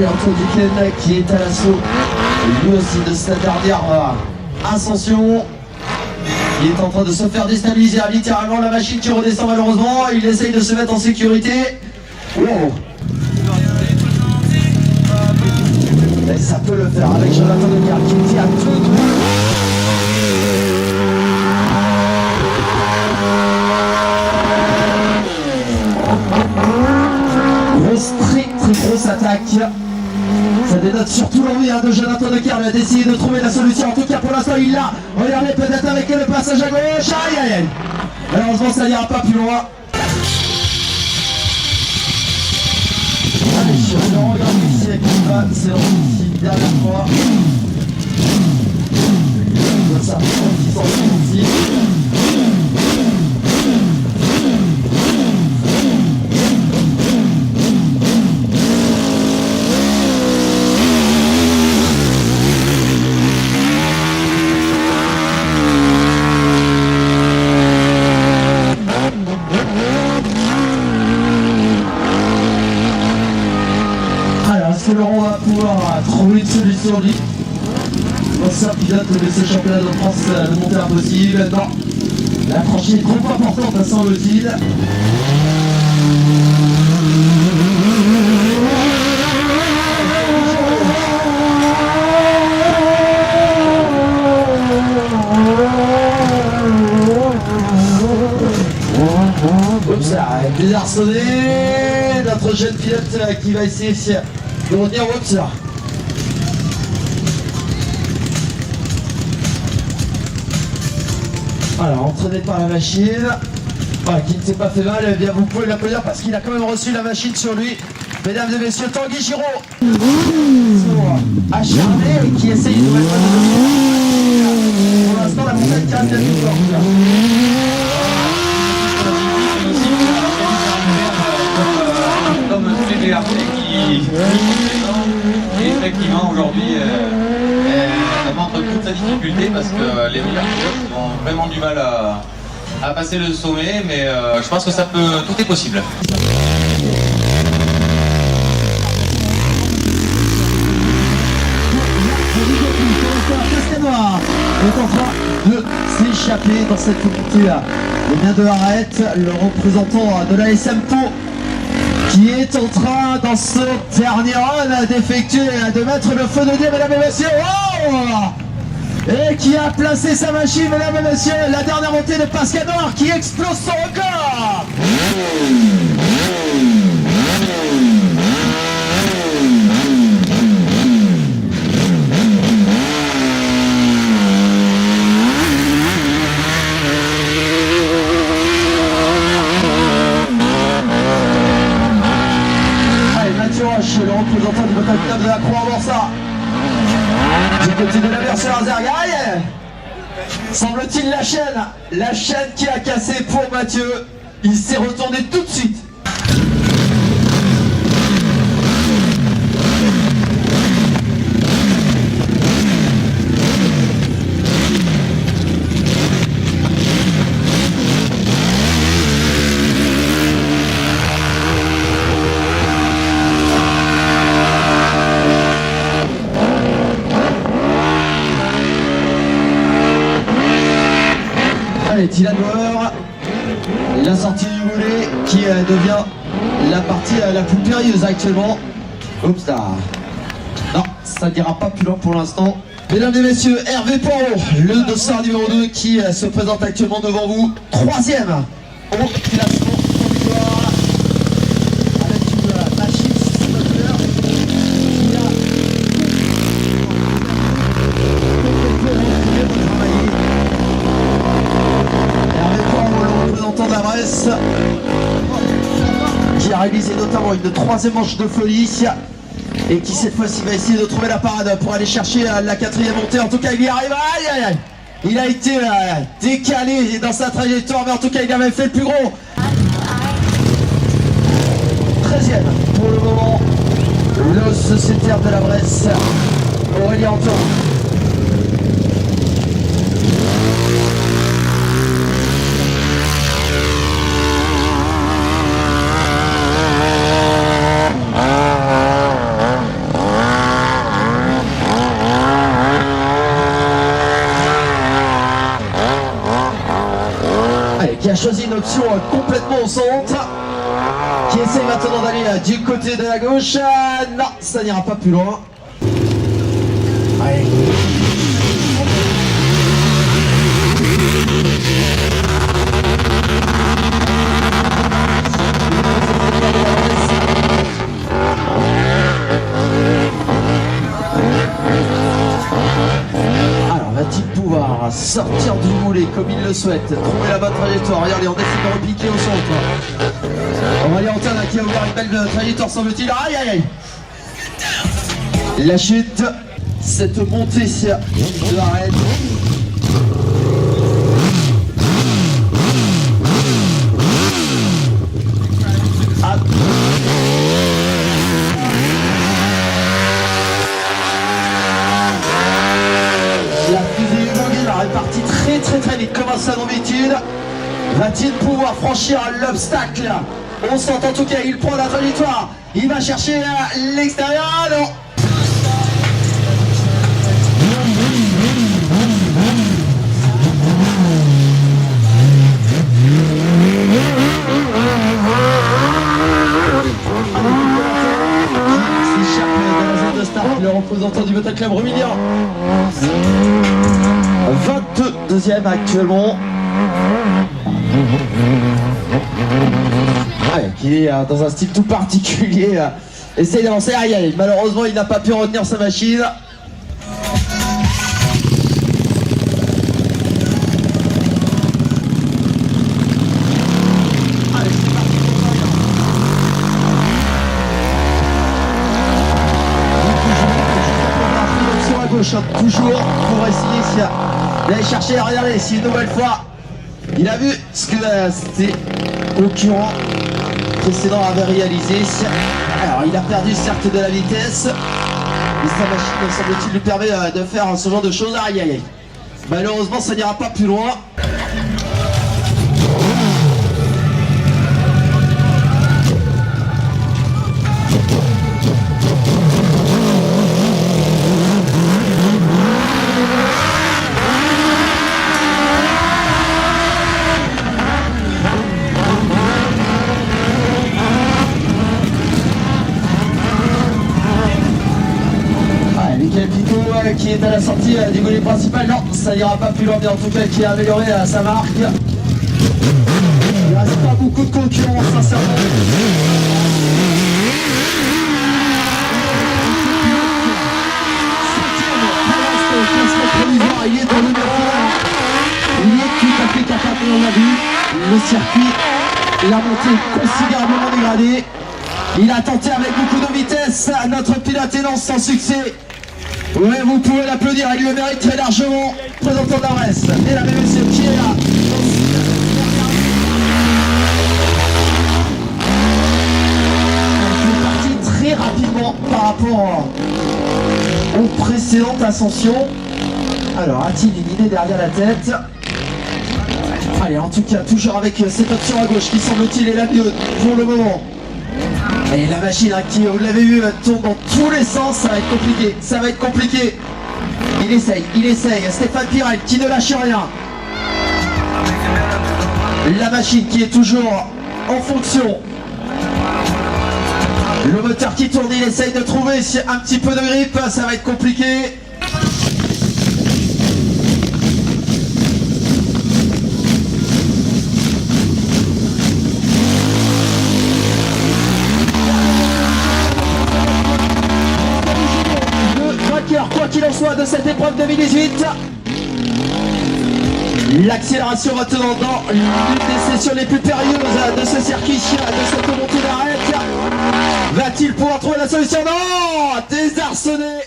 Allez, Antoine Duquesne qui est à l'assaut, lui aussi de cette dernière ascension. Il est en train de se faire déstabiliser, littéralement la machine qui redescend malheureusement. Il essaye de se mettre en sécurité. Wow. Et ça peut le faire avec Jonathan Decart qui était à tout droit. Très grosse attaque. Ça dénote surtout l'envie de Jonathan Decart d'essayer de trouver la solution. En tout cas pour l'instant il l'a. Regardez peut-être avec le passage à gauche. Aïe aïe aïe. Malheureusement ça n'ira pas plus loin. Allez, je regarde ici avec Kiva. C'est ici une dernière fois. Comme ça, ils sont sortis. Laurent va pouvoir trouver une solution libre. L'ancien pilote de ce championnat de France de monter impossible. Non, la franchise est trop importante à semble-t-il. Oups, bizarre sonné. Notre jeune pilote qui va essayer de revenir. Oups. Voilà, entraîné par la machine. Voilà, qui ne s'est pas fait mal, eh bien vous pouvez l'applaudir parce qu'il a quand même reçu la machine sur lui. Mesdames et messieurs, Tanguy Giraud, acharné et qui essaye de mettre de pour l'instant la montagne qui reste bien plus forte. Comme tous les BRT qui effectivement aujourd'hui montre toute sa difficulté parce que les meilleurs pilotes ont vraiment du mal à passer le sommet, mais je pense que tout est possible. Castelnois est en train de s'échapper dans cette montée. Et bien de Arrête, le représentant de la SMPO qui est en train dans ce dernier run d'effectuer, de mettre le feu de Dieu, mesdames et messieurs. Oh, et qui a placé sa machine, mesdames et messieurs, la dernière montée de Pascal Noir qui explose son record. Le représentant du moteur de la Croix-Morsa du côté de la version Azergaï. Semble-t-il la chaîne qui a cassé pour Mathieu. Il s'est retourné tout de suite. Dylan Bauer, la sortie du boulet qui devient la partie la plus périlleuse actuellement. Oups là. Non, ça n'ira pas plus loin pour l'instant. Mesdames et messieurs, Hervé Poirot, le dossard numéro 2 qui se présente actuellement devant vous. Troisième au classement provisoire avec une machine moteur qui a qui a réalisé notamment une troisième manche de folie et qui cette fois-ci va essayer de trouver la parade pour aller chercher la quatrième montée. En tout cas il y arrive. Aïe aïe aïe. Il a été décalé dans sa trajectoire, mais en tout cas il avait fait le plus gros. 13e pour le moment, le sociétaire de la Bresse, Aurélien Antoine. choisi une option complètement au centre. Qui essaye maintenant d'aller du côté de la gauche. Non, ça n'ira pas plus loin. Allez. Alors, va-t-il pouvoir sortir du moulet comme il le souhaite, trouver la bonne trajectoire? Regardez, on décide de repiquer au centre. On va aller en terre qui a ouvert une belle trajectoire, semble-t-il. Aïe aïe aïe. La chute, cette montée de l'arête. Ah. La fusée Hugo est répartie très vite comme à sa d'habitude. Va-t-il pouvoir franchir l'obstacle? On sent en tout cas, il prend la trajectoire. Il va chercher l'extérieur. Non. S'échappe dans la zone de start, le représentant du Motor Club Romilien. 22e actuellement. Ouais, qui est dans un style tout particulier. Essaye d'avancer. Aïe aïe, malheureusement il n'a pas pu retenir sa machine. Toujours pour essayer d'aller chercher, regardez, si une nouvelle fois il a vu ce que c'était concurrent précédent avait réalisé. Alors il a perdu certes de la vitesse, mais sa machine semble-t-il lui permet de faire ce genre de choses. Aïe aïe aïe. Malheureusement ça n'ira pas plus loin. Qui est à la sortie du volet principal, non, ça n'ira pas plus loin, mais en tout cas qui a amélioré sa marque. Il ne reste pas beaucoup de concurrents, sincèrement. Il est dans le numéro 1. Il est tout à fait capable, on l'a vu. Le circuit, la montée considérablement dégradée. Il a tenté avec beaucoup de vitesse. Notre pilote est sans succès. Oui, vous pouvez l'applaudir, il le mérite très largement. Présentant d'Arès, et la BBC qui est là. Il est parti très rapidement par rapport aux précédentes ascensions. Alors, a-t-il une idée derrière la tête? Allez, en tout cas, toujours avec cette option à gauche qui semble-t-il est la mieux pour le moment. Et la machine qui, vous l'avez vu, tourne dans tous les sens, ça va être compliqué, ça va être compliqué. Il essaye, Stéphane Pirel qui ne lâche rien. La machine qui est toujours en fonction. Le moteur qui tourne, il essaye de trouver un petit peu de grippe, ça va être compliqué. Quoi qu'il en soit de cette épreuve 2018, l'accélération retenant dans l'une des sessions les plus périlleuses de ce circuit, de cette montée d'arrêt. Va-t-il pouvoir trouver la solution? Non, désarçonné.